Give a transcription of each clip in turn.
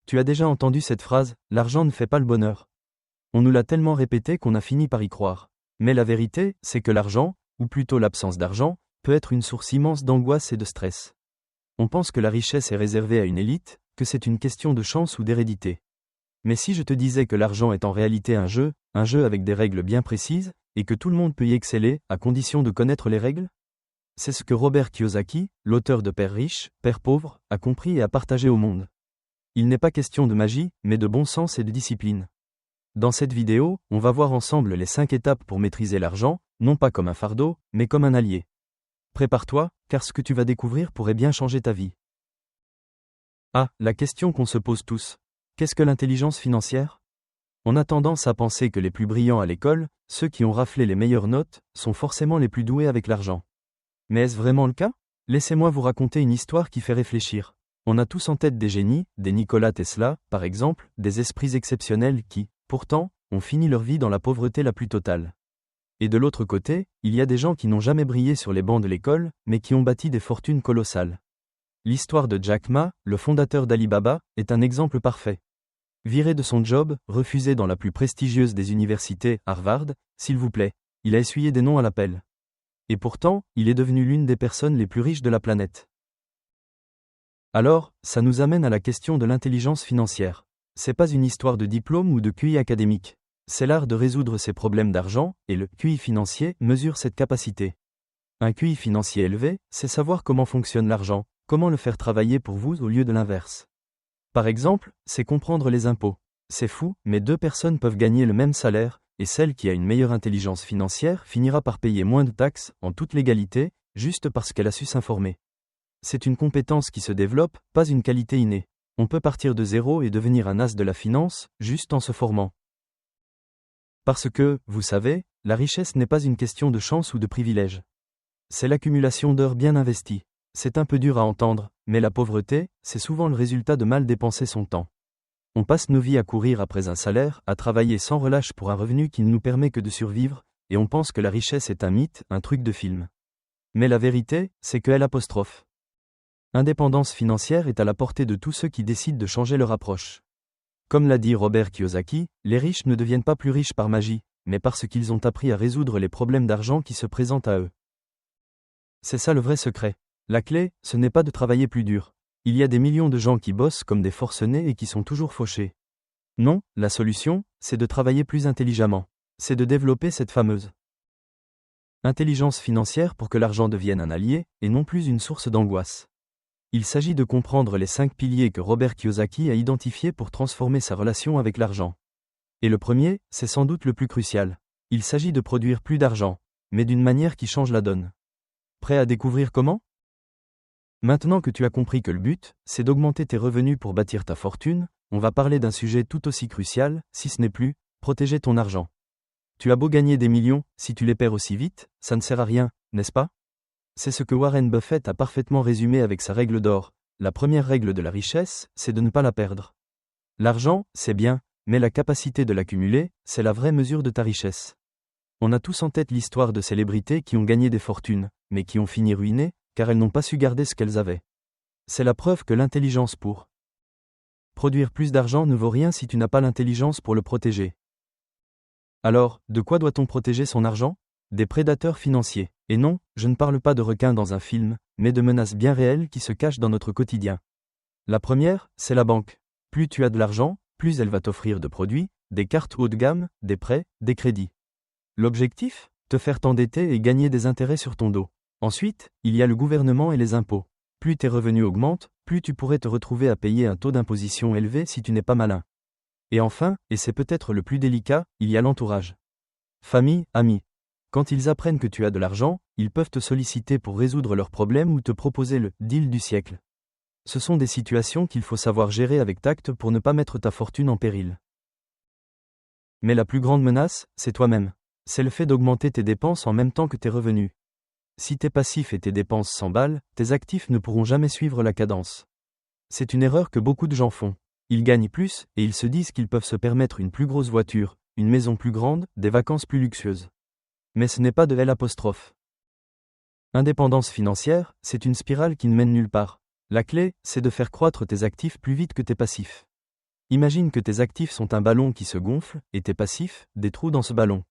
Tu as déjà entendu cette phrase, l'argent ne fait pas le bonheur. On nous l'a tellement répété qu'on a fini par y croire. Mais la vérité, c'est que l'argent, ou plutôt l'absence d'argent, peut être une source immense d'angoisse et de stress. On pense que la richesse est réservée à une élite, que c'est une question de chance ou d'hérédité. Mais si je te disais que l'argent est en réalité un jeu avec des règles bien précises, et que tout le monde peut y exceller, à condition de connaître les règles? C'est ce que Robert Kiyosaki, l'auteur de Père riche, Père pauvre, a compris et a partagé au monde. Il n'est pas question de magie, mais de bon sens et de discipline. Dans cette vidéo, on va voir ensemble les 5 étapes pour maîtriser l'argent, non pas comme un fardeau, mais comme un allié. Prépare-toi, car ce que tu vas découvrir pourrait bien changer ta vie. Ah, la question qu'on se pose tous. Qu'est-ce que l'intelligence financière? On a tendance à penser que les plus brillants à l'école, ceux qui ont raflé les meilleures notes, sont forcément les plus doués avec l'argent. Mais est-ce vraiment le cas? Laissez-moi vous raconter une histoire qui fait réfléchir. On a tous en tête des génies, des Nikola Tesla, par exemple, des esprits exceptionnels qui, pourtant, ont fini leur vie dans la pauvreté la plus totale. Et de l'autre côté, il y a des gens qui n'ont jamais brillé sur les bancs de l'école, mais qui ont bâti des fortunes colossales. L'histoire de Jack Ma, le fondateur d'Alibaba, est un exemple parfait. Viré de son job, refusé dans la plus prestigieuse des universités, Harvard, s'il vous plaît, il a essuyé des noms à l'appel. Et pourtant, il est devenu l'une des personnes les plus riches de la planète. Alors, ça nous amène à la question de l'intelligence financière. C'est pas une histoire de diplôme ou de QI académique. C'est l'art de résoudre ces problèmes d'argent, et le QI financier mesure cette capacité. Un QI financier élevé, c'est savoir comment fonctionne l'argent, comment le faire travailler pour vous au lieu de l'inverse. Par exemple, c'est comprendre les impôts. C'est fou, mais 2 personnes peuvent gagner le même salaire, et celle qui a une meilleure intelligence financière finira par payer moins de taxes, en toute légalité, juste parce qu'elle a su s'informer. C'est une compétence qui se développe, pas une qualité innée. On peut partir de zéro et devenir un as de la finance, juste en se formant. Parce que, vous savez, la richesse n'est pas une question de chance ou de privilège. C'est l'accumulation d'heures bien investies. C'est un peu dur à entendre, mais la pauvreté, c'est souvent le résultat de mal dépenser son temps. On passe nos vies à courir après un salaire, à travailler sans relâche pour un revenu qui ne nous permet que de survivre, et on pense que la richesse est un mythe, un truc de film. Mais la vérité, c'est que l'apostrophe. Indépendance financière est à la portée de tous ceux qui décident de changer leur approche. Comme l'a dit Robert Kiyosaki, les riches ne deviennent pas plus riches par magie, mais parce qu'ils ont appris à résoudre les problèmes d'argent qui se présentent à eux. C'est ça le vrai secret. La clé, ce n'est pas de travailler plus dur. Il y a des millions de gens qui bossent comme des forcenés et qui sont toujours fauchés. Non, la solution, c'est de travailler plus intelligemment. C'est de développer cette fameuse intelligence financière pour que l'argent devienne un allié, et non plus une source d'angoisse. Il s'agit de comprendre les 5 piliers que Robert Kiyosaki a identifiés pour transformer sa relation avec l'argent. Et le premier, c'est sans doute le plus crucial. Il s'agit de produire plus d'argent, mais d'une manière qui change la donne. Prêt à découvrir comment? Maintenant que tu as compris que le but, c'est d'augmenter tes revenus pour bâtir ta fortune, on va parler d'un sujet tout aussi crucial, si ce n'est plus, protéger ton argent. Tu as beau gagner des millions, si tu les perds aussi vite, ça ne sert à rien, n'est-ce pas? C'est ce que Warren Buffett a parfaitement résumé avec sa règle d'or. La première règle de la richesse, c'est de ne pas la perdre. L'argent, c'est bien, mais la capacité de l'accumuler, c'est la vraie mesure de ta richesse. On a tous en tête l'histoire de célébrités qui ont gagné des fortunes, mais qui ont fini ruinées, car elles n'ont pas su garder ce qu'elles avaient. C'est la preuve que l'intelligence pour produire plus d'argent ne vaut rien si tu n'as pas l'intelligence pour le protéger. Alors, de quoi doit-on protéger son argent? Des prédateurs financiers. Et non, je ne parle pas de requins dans un film, mais de menaces bien réelles qui se cachent dans notre quotidien. La première, c'est la banque. Plus tu as de l'argent, plus elle va t'offrir de produits, des cartes haut de gamme, des prêts, des crédits. L'objectif? Te faire t'endetter et gagner des intérêts sur ton dos. Ensuite, il y a le gouvernement et les impôts. Plus tes revenus augmentent, plus tu pourrais te retrouver à payer un taux d'imposition élevé si tu n'es pas malin. Et enfin, et c'est peut-être le plus délicat, il y a l'entourage. Famille, amis. Quand ils apprennent que tu as de l'argent, ils peuvent te solliciter pour résoudre leurs problèmes ou te proposer le « deal du siècle ». Ce sont des situations qu'il faut savoir gérer avec tact pour ne pas mettre ta fortune en péril. Mais la plus grande menace, c'est toi-même. C'est le fait d'augmenter tes dépenses en même temps que tes revenus. Si tes passifs et tes dépenses s'emballent, tes actifs ne pourront jamais suivre la cadence. C'est une erreur que beaucoup de gens font. Ils gagnent plus, et ils se disent qu'ils peuvent se permettre une plus grosse voiture, une maison plus grande, des vacances plus luxueuses. Mais ce n'est pas de l'apostrophe. Indépendance financière, c'est une spirale qui ne mène nulle part. La clé, c'est de faire croître tes actifs plus vite que tes passifs. Imagine que tes actifs sont un ballon qui se gonfle, et tes passifs, des trous dans ce ballon.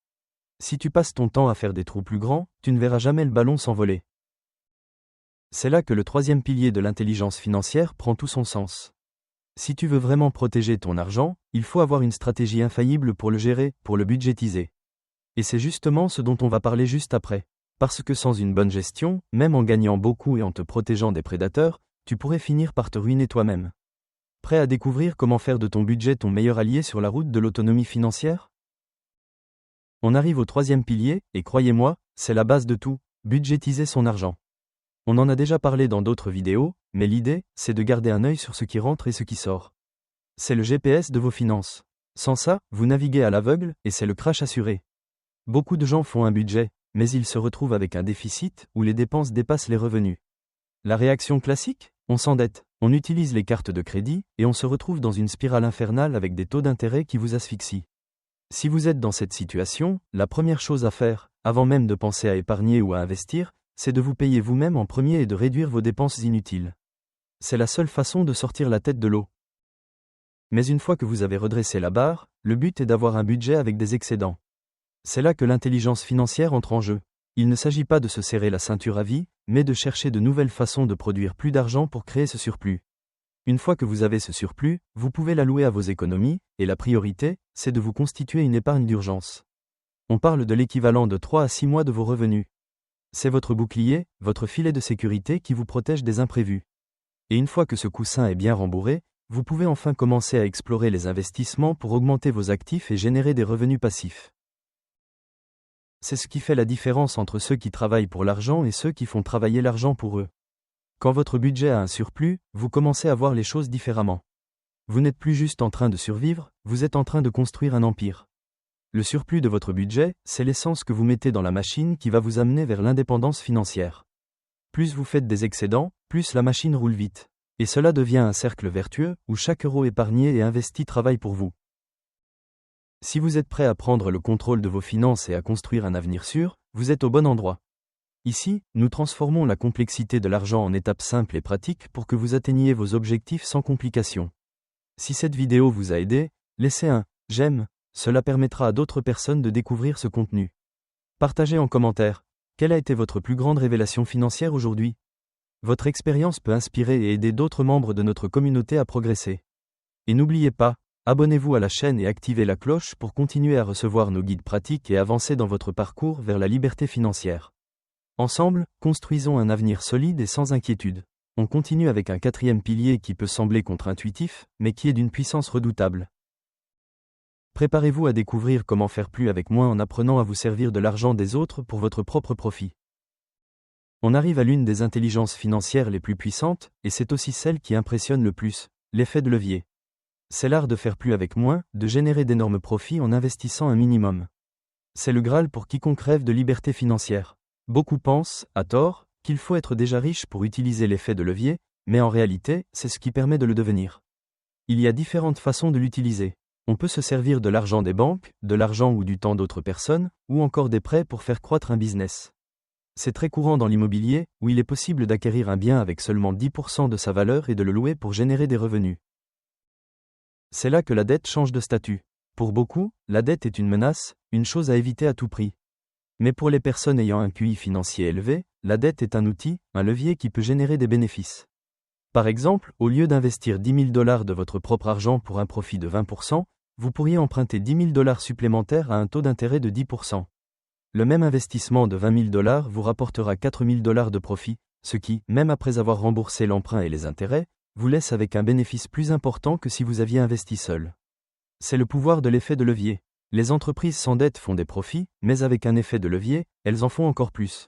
Si tu passes ton temps à faire des trous plus grands, tu ne verras jamais le ballon s'envoler. C'est là que le troisième pilier de l'intelligence financière prend tout son sens. Si tu veux vraiment protéger ton argent, il faut avoir une stratégie infaillible pour le gérer, pour le budgétiser. Et c'est justement ce dont on va parler juste après. Parce que sans une bonne gestion, même en gagnant beaucoup et en te protégeant des prédateurs, tu pourrais finir par te ruiner toi-même. Prêt à découvrir comment faire de ton budget ton meilleur allié sur la route de l'autonomie financière? On arrive au troisième pilier, et croyez-moi, c'est la base de tout, budgétiser son argent. On en a déjà parlé dans d'autres vidéos, mais l'idée, c'est de garder un œil sur ce qui rentre et ce qui sort. C'est le GPS de vos finances. Sans ça, vous naviguez à l'aveugle, et c'est le crash assuré. Beaucoup de gens font un budget, mais ils se retrouvent avec un déficit, où les dépenses dépassent les revenus. La réaction classique? On s'endette, on utilise les cartes de crédit, et on se retrouve dans une spirale infernale avec des taux d'intérêt qui vous asphyxient. Si vous êtes dans cette situation, la première chose à faire, avant même de penser à épargner ou à investir, c'est de vous payer vous-même en premier et de réduire vos dépenses inutiles. C'est la seule façon de sortir la tête de l'eau. Mais une fois que vous avez redressé la barre, le but est d'avoir un budget avec des excédents. C'est là que l'intelligence financière entre en jeu. Il ne s'agit pas de se serrer la ceinture à vie, mais de chercher de nouvelles façons de produire plus d'argent pour créer ce surplus. Une fois que vous avez ce surplus, vous pouvez l'allouer à vos économies, et la priorité, c'est de vous constituer une épargne d'urgence. On parle de l'équivalent de 3 à 6 mois de vos revenus. C'est votre bouclier, votre filet de sécurité qui vous protège des imprévus. Et une fois que ce coussin est bien rembourré, vous pouvez enfin commencer à explorer les investissements pour augmenter vos actifs et générer des revenus passifs. C'est ce qui fait la différence entre ceux qui travaillent pour l'argent et ceux qui font travailler l'argent pour eux. Quand votre budget a un surplus, vous commencez à voir les choses différemment. Vous n'êtes plus juste en train de survivre, vous êtes en train de construire un empire. Le surplus de votre budget, c'est l'essence que vous mettez dans la machine qui va vous amener vers l'indépendance financière. Plus vous faites des excédents, plus la machine roule vite. Et cela devient un cercle vertueux, où chaque euro épargné et investi travaille pour vous. Si vous êtes prêt à prendre le contrôle de vos finances et à construire un avenir sûr, vous êtes au bon endroit. Ici, nous transformons la complexité de l'argent en étapes simples et pratiques pour que vous atteigniez vos objectifs sans complications. Si cette vidéo vous a aidé, laissez un « j'aime », cela permettra à d'autres personnes de découvrir ce contenu. Partagez en commentaire, quelle a été votre plus grande révélation financière aujourd'hui? Votre expérience peut inspirer et aider d'autres membres de notre communauté à progresser. Et n'oubliez pas, abonnez-vous à la chaîne et activez la cloche pour continuer à recevoir nos guides pratiques et avancer dans votre parcours vers la liberté financière. Ensemble, construisons un avenir solide et sans inquiétude. On continue avec un quatrième pilier qui peut sembler contre-intuitif, mais qui est d'une puissance redoutable. Préparez-vous à découvrir comment faire plus avec moins en apprenant à vous servir de l'argent des autres pour votre propre profit. On arrive à l'une des intelligences financières les plus puissantes, et c'est aussi celle qui impressionne le plus, l'effet de levier. C'est l'art de faire plus avec moins, de générer d'énormes profits en investissant un minimum. C'est le Graal pour quiconque rêve de liberté financière. Beaucoup pensent, à tort, qu'il faut être déjà riche pour utiliser l'effet de levier, mais en réalité, c'est ce qui permet de le devenir. Il y a différentes façons de l'utiliser. On peut se servir de l'argent des banques, de l'argent ou du temps d'autres personnes, ou encore des prêts pour faire croître un business. C'est très courant dans l'immobilier, où il est possible d'acquérir un bien avec seulement 10% de sa valeur et de le louer pour générer des revenus. C'est là que la dette change de statut. Pour beaucoup, la dette est une menace, une chose à éviter à tout prix. Mais pour les personnes ayant un QI financier élevé, la dette est un outil, un levier qui peut générer des bénéfices. Par exemple, au lieu d'investir 10 000 $ de votre propre argent pour un profit de 20%, vous pourriez emprunter 10 000 $ supplémentaires à un taux d'intérêt de 10%. Le même investissement de 20 000 $ vous rapportera 4 000 $ de profit, ce qui, même après avoir remboursé l'emprunt et les intérêts, vous laisse avec un bénéfice plus important que si vous aviez investi seul. C'est le pouvoir de l'effet de levier. Les entreprises sans dette font des profits, mais avec un effet de levier, elles en font encore plus.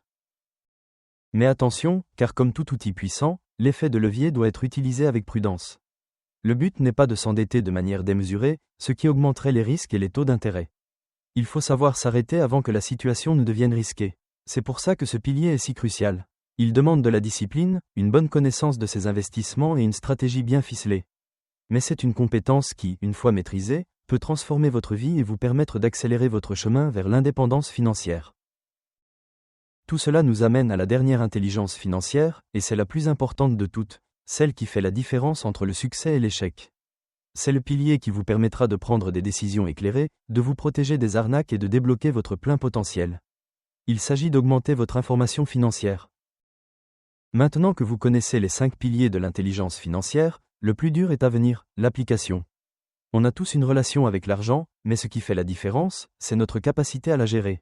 Mais attention, car comme tout outil puissant, l'effet de levier doit être utilisé avec prudence. Le but n'est pas de s'endetter de manière démesurée, ce qui augmenterait les risques et les taux d'intérêt. Il faut savoir s'arrêter avant que la situation ne devienne risquée. C'est pour ça que ce pilier est si crucial. Il demande de la discipline, une bonne connaissance de ses investissements et une stratégie bien ficelée. Mais c'est une compétence qui, une fois maîtrisée, peut transformer votre vie et vous permettre d'accélérer votre chemin vers l'indépendance financière. Tout cela nous amène à la dernière intelligence financière, et c'est la plus importante de toutes, celle qui fait la différence entre le succès et l'échec. C'est le pilier qui vous permettra de prendre des décisions éclairées, de vous protéger des arnaques et de débloquer votre plein potentiel. Il s'agit d'augmenter votre information financière. Maintenant que vous connaissez les 5 piliers de l'intelligence financière, le plus dur est à venir, l'application. On a tous une relation avec l'argent, mais ce qui fait la différence, c'est notre capacité à la gérer.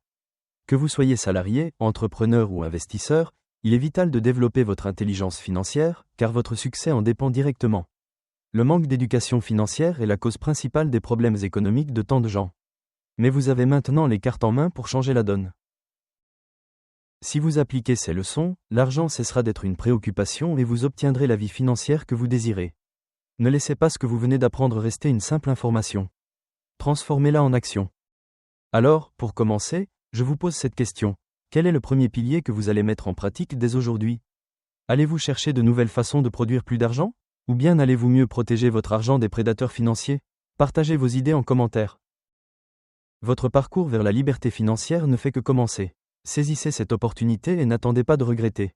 Que vous soyez salarié, entrepreneur ou investisseur, il est vital de développer votre intelligence financière, car votre succès en dépend directement. Le manque d'éducation financière est la cause principale des problèmes économiques de tant de gens. Mais vous avez maintenant les cartes en main pour changer la donne. Si vous appliquez ces leçons, l'argent cessera d'être une préoccupation et vous obtiendrez la vie financière que vous désirez. Ne laissez pas ce que vous venez d'apprendre rester une simple information. Transformez-la en action. Alors, pour commencer, je vous pose cette question. Quel est le premier pilier que vous allez mettre en pratique dès aujourd'hui? Allez-vous chercher de nouvelles façons de produire plus d'argent? Ou bien allez-vous mieux protéger votre argent des prédateurs financiers? Partagez vos idées en commentaire. Votre parcours vers la liberté financière ne fait que commencer. Saisissez cette opportunité et n'attendez pas de regretter.